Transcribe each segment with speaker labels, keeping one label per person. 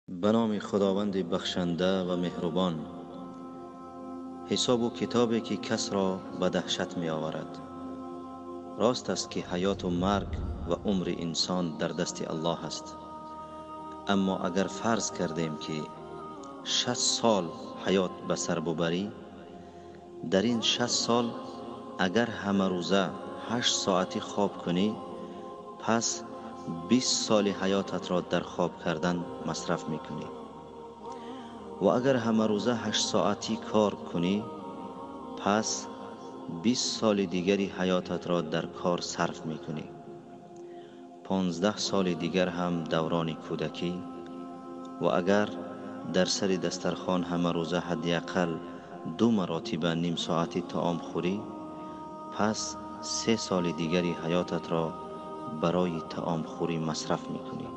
Speaker 1: به نام خداوند بخشنده و مهربان. حساب و کتابی که کس را به دهشت می آورد. راست است که حیات و مرگ و عمر انسان در دست الله است، اما اگر فرض کردیم که 60 سال حیات به سر ببری، در این 60 سال اگر همه روزه 8 ساعتی خواب کنی، پس 20 سال حیاتت را در خواب کردن مصرف میکنی. و اگر همه روزه 8 ساعتی کار کنی، پس 20 سال دیگری حیاتت را در کار صرف میکنی. 15 سال دیگر هم دوران کودکی. و اگر در سر دسترخوان همه روزه حداقل 2 مراتب نیم ساعتی طعام خوری، پس 3 سال دیگری حیاتت را برای طعام خوری مصرف میکنی.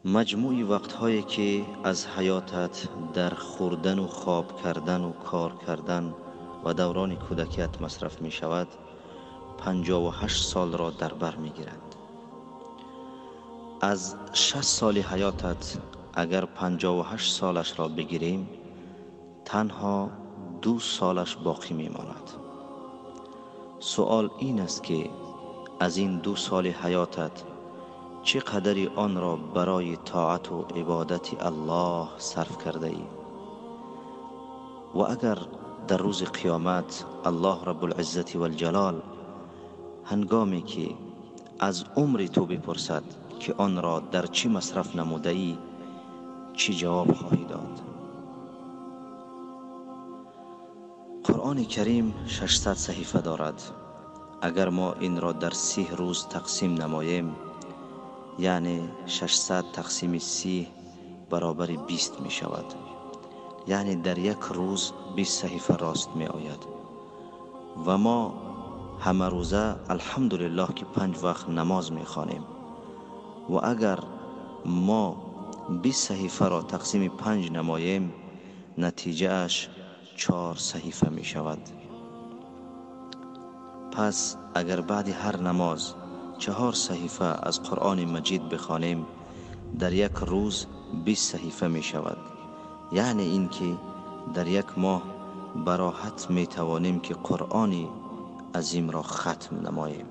Speaker 1: مجموع وقتهایی که از حیاتت در خوردن و خواب کردن و کار کردن و دوران کودکیت مصرف می شود 58 سال را در بر می گیرند. از 60 سال حیاتت اگر 58 سالش را بگیریم، تنها 2 سالش باقی می ماند. سوال این است که از این 2 سال حیاتت چقدری آن را برای طاعت و عبادت الله صرف کرده ای؟ و اگر در روز قیامت الله رب العزت و الجلال هنگامی که از عمر تو بپرسد که آن را در چی مصرف نموده ای، چی جواب خواهی داد؟ قرآن کریم 600 صحیفه دارد. اگر ما این را در 30 روز تقسیم نماییم، یعنی 600 تقسیم 30 برابر 20 می شود. یعنی در یک روز 20 صحیفه راست می آید. و ما همه روزه الحمدلله که 5 وقت نماز می خوانیم. و اگر ما 20 صحیفه را تقسیم 5 نماییم، نتیجه اش 4 صحیفه می شود. پس اگر بعد هر نماز 4 صحیفه از قرآن مجید بخوانیم، در یک روز 20 صحیفه می شود. یعنی این که در یک ماه براحت می توانیم که قرآن عظیم را ختم نماییم.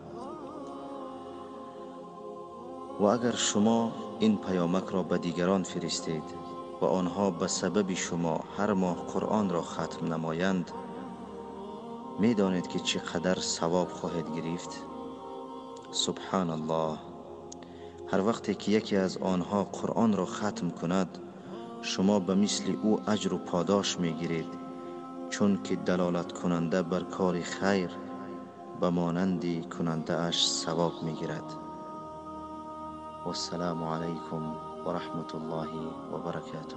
Speaker 1: و اگر شما این پیامک را به دیگران فرستید و آنها به سبب شما هر ماه قرآن را ختم نمایند، می دانید که چقدر ثواب خواهید گرفت؟ سبحان الله. هر وقتی که یکی از آنها قرآن را ختم کند، شما به مثل او اجر و پاداش می گیرید، چون که دلالت کننده بر کار خیر به مانند کننده اش ثواب می گیرد. و السلام علیکم و رحمت الله و برکاته.